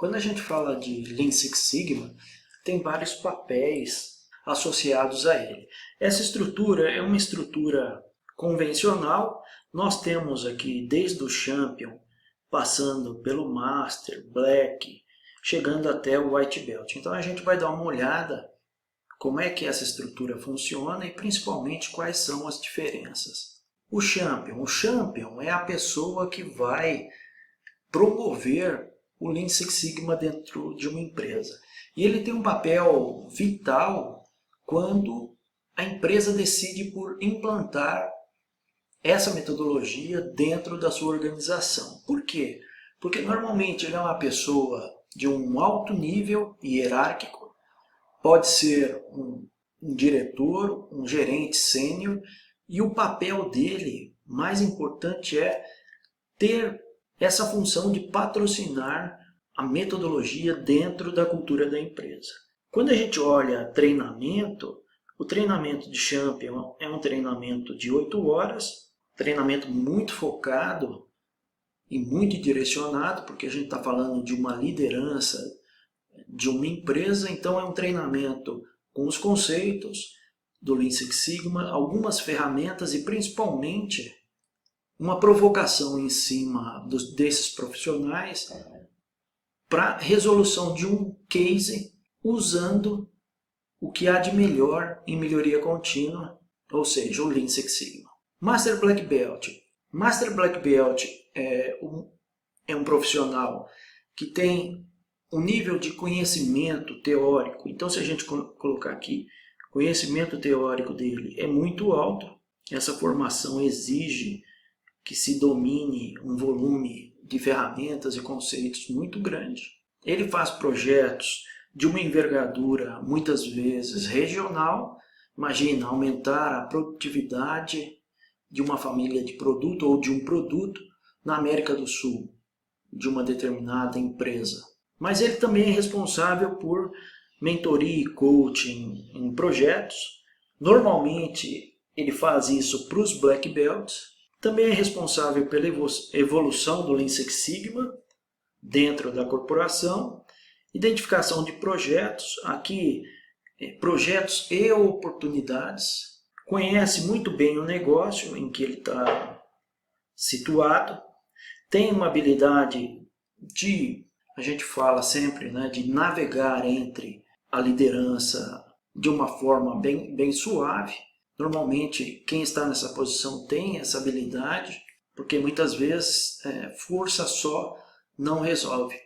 Quando a gente fala de Lean Six Sigma, tem vários papéis associados a ele. Essa estrutura é uma estrutura convencional. Nós temos aqui desde o Champion, passando pelo Master, Black, chegando até o White Belt. Então a gente vai dar uma olhada como é que essa estrutura funciona e principalmente quais são as diferenças. O Champion é a pessoa que vai promover o Lean Six Sigma dentro de uma empresa. E ele tem um papel vital quando a empresa decide por implantar essa metodologia dentro da sua organização. Por quê? Porque normalmente ele é uma pessoa de um alto nível hierárquico, pode ser um diretor, um gerente sênior, e o papel dele, mais importante, é ter essa função de patrocinar a metodologia dentro da cultura da empresa. Quando a gente olha treinamento, o treinamento de Champion é um treinamento de 8 horas, treinamento muito focado e muito direcionado, porque a gente está falando de uma liderança de uma empresa, então é um treinamento com os conceitos do Lean Six Sigma, algumas ferramentas e principalmente uma provocação em cima desses profissionais para resolução de um case usando o que há de melhor em melhoria contínua, ou seja, o Lean Six Sigma. Master Black Belt. Master Black Belt é um profissional que tem um nível de conhecimento teórico. Então, se a gente colocar aqui, o conhecimento teórico dele é muito alto. Essa formação exige que se domine um volume de ferramentas e conceitos muito grande. Ele faz projetos de uma envergadura, muitas vezes regional. Imagina aumentar a produtividade de uma família de produto ou de um produto na América do Sul, de uma determinada empresa. Mas ele também é responsável por mentoria e coaching em projetos. Normalmente ele faz isso para os Black Belts. Também é responsável pela evolução do Lean Six Sigma dentro da corporação. Identificação de projetos, aqui projetos e oportunidades. Conhece muito bem o negócio em que ele está situado. Tem uma habilidade de, a gente fala sempre, né, de navegar entre a liderança de uma forma bem suave. Normalmente quem está nessa posição tem essa habilidade, porque muitas vezes força só não resolve.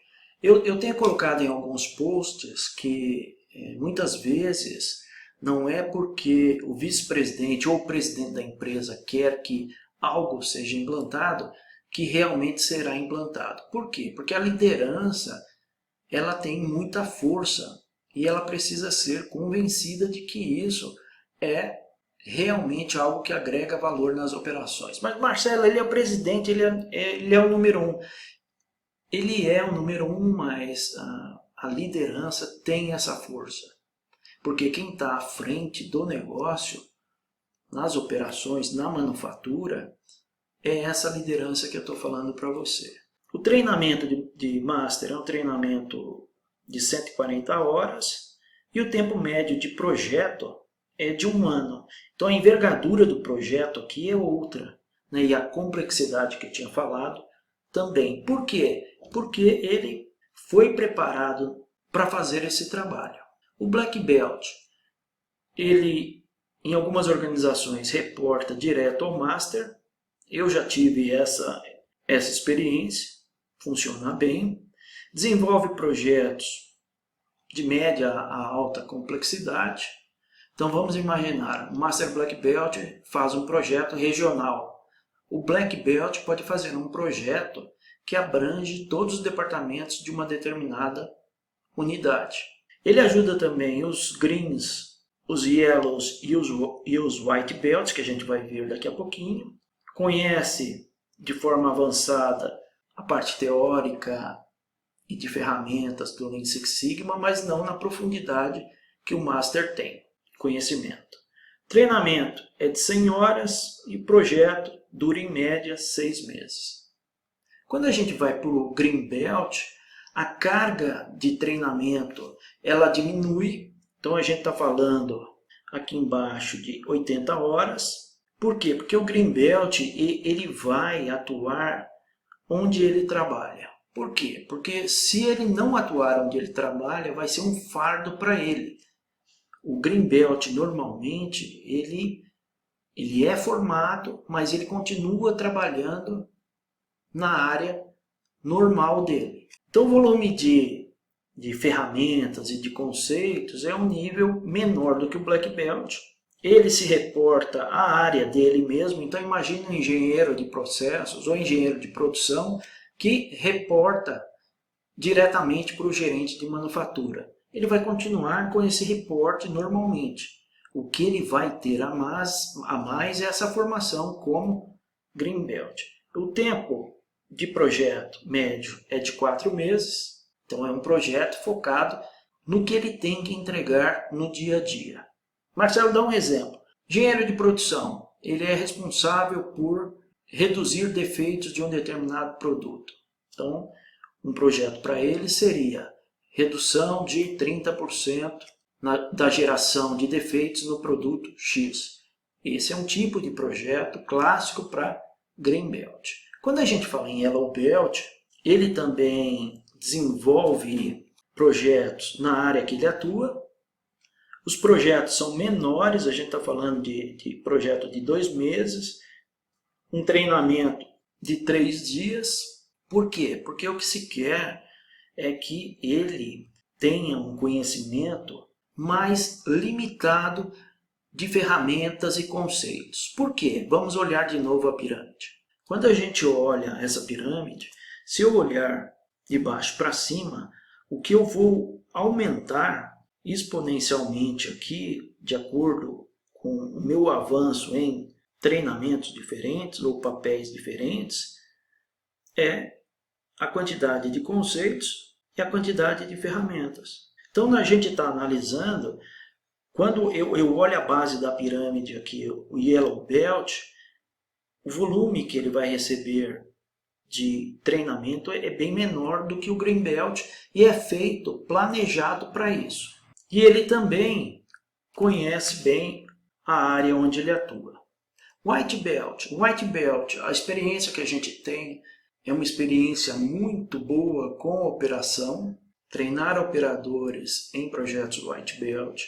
Eu tenho colocado em alguns posts que muitas vezes não é porque o vice-presidente ou o presidente da empresa quer que algo seja implantado que realmente será implantado. Por quê? Porque a liderança ela tem muita força e ela precisa ser convencida de que isso é realmente algo que agrega valor nas operações. Mas Marcelo, ele é o presidente, ele é o número 1. Ele é o número 1, mas a liderança tem essa força. Porque quem está à frente do negócio, nas operações, na manufatura, é essa liderança que eu estou falando para você. O treinamento de Master é um treinamento de 140 horas e o tempo médio de projeto é de 1 ano. Então a envergadura do projeto aqui é outra, né? E a complexidade que eu tinha falado também. Por quê? Porque ele foi preparado para fazer esse trabalho. O Black Belt, ele em algumas organizações reporta direto ao Master. Eu já tive essa experiência, funciona bem. Desenvolve projetos de média a alta complexidade. Então vamos imaginar, o Master Black Belt faz um projeto regional. O Black Belt pode fazer um projeto que abrange todos os departamentos de uma determinada unidade. Ele ajuda também os Greens, os Yellows e os White Belts, que a gente vai ver daqui a pouquinho. Conhece de forma avançada a parte teórica e de ferramentas do Lean Six Sigma, mas não na profundidade que o Master tem, conhecimento. Treinamento é de 100 horas e o projeto dura em média 6 meses. Quando a gente vai para o Green Belt, a carga de treinamento ela diminui. Então a gente está falando aqui embaixo de 80 horas. Por quê? Porque o Greenbelt ele vai atuar onde ele trabalha. Por quê? Porque se ele não atuar onde ele trabalha, vai ser um fardo para ele. O Greenbelt normalmente ele é formado, mas ele continua trabalhando na área normal dele. Então o volume de ferramentas e de conceitos é um nível menor do que o Black Belt. Ele se reporta à área dele mesmo, então imagine um engenheiro de processos ou engenheiro de produção que reporta diretamente para o gerente de manufatura. Ele vai continuar com esse reporte normalmente. O que ele vai ter a mais é essa formação como Greenbelt. O tempo de projeto médio é de 4 meses, então é um projeto focado no que ele tem que entregar no dia a dia. Marcelo, dá um exemplo. Engenheiro de produção, ele é responsável por reduzir defeitos de um determinado produto. Então, um projeto para ele seria redução de 30% da geração de defeitos no produto X. Esse é um tipo de projeto clássico para Greenbelt. Quando a gente fala em Yellow Belt, ele também desenvolve projetos na área que ele atua. Os projetos são menores, a gente está falando de projeto de 2 meses, um treinamento de 3 dias. Por quê? Porque o que se quer é que ele tenha um conhecimento mais limitado de ferramentas e conceitos. Por quê? Vamos olhar de novo a pirâmide. Quando a gente olha essa pirâmide, se eu olhar de baixo para cima, o que eu vou aumentar exponencialmente aqui, de acordo com o meu avanço em treinamentos diferentes ou papéis diferentes, é a quantidade de conceitos e a quantidade de ferramentas. Então, a gente está analisando, quando eu olho a base da pirâmide aqui, o Yellow Belt, o volume que ele vai receber de treinamento é bem menor do que o Green Belt e é feito, planejado para isso. E ele também conhece bem a área onde ele atua. White Belt, a experiência que a gente tem é uma experiência muito boa com operação. Treinar operadores em projetos White Belt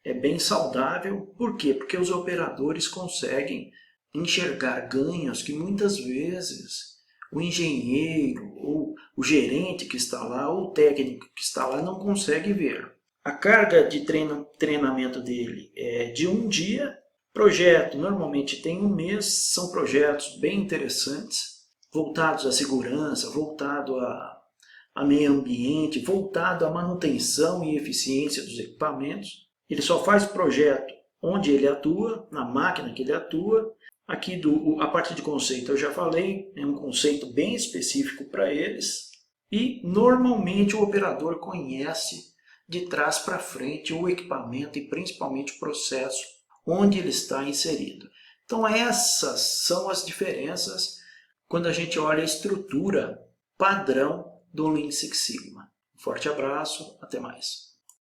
é bem saudável. Por quê? Porque os operadores conseguem enxergar ganhos que muitas vezes o engenheiro ou o gerente que está lá ou o técnico que está lá não consegue ver. A carga de treinamento dele é de 1 dia. Projeto normalmente tem 1 mês, são projetos bem interessantes, voltados à segurança, voltado a meio ambiente, voltado à manutenção e eficiência dos equipamentos. Ele só faz projeto onde ele atua, na máquina que ele atua. Aqui a parte de conceito eu já falei, é um conceito bem específico para eles. E normalmente o operador conhece de trás para frente o equipamento e principalmente o processo onde ele está inserido. Então essas são as diferenças quando a gente olha a estrutura padrão do Lean Six Sigma. Um forte abraço, até mais.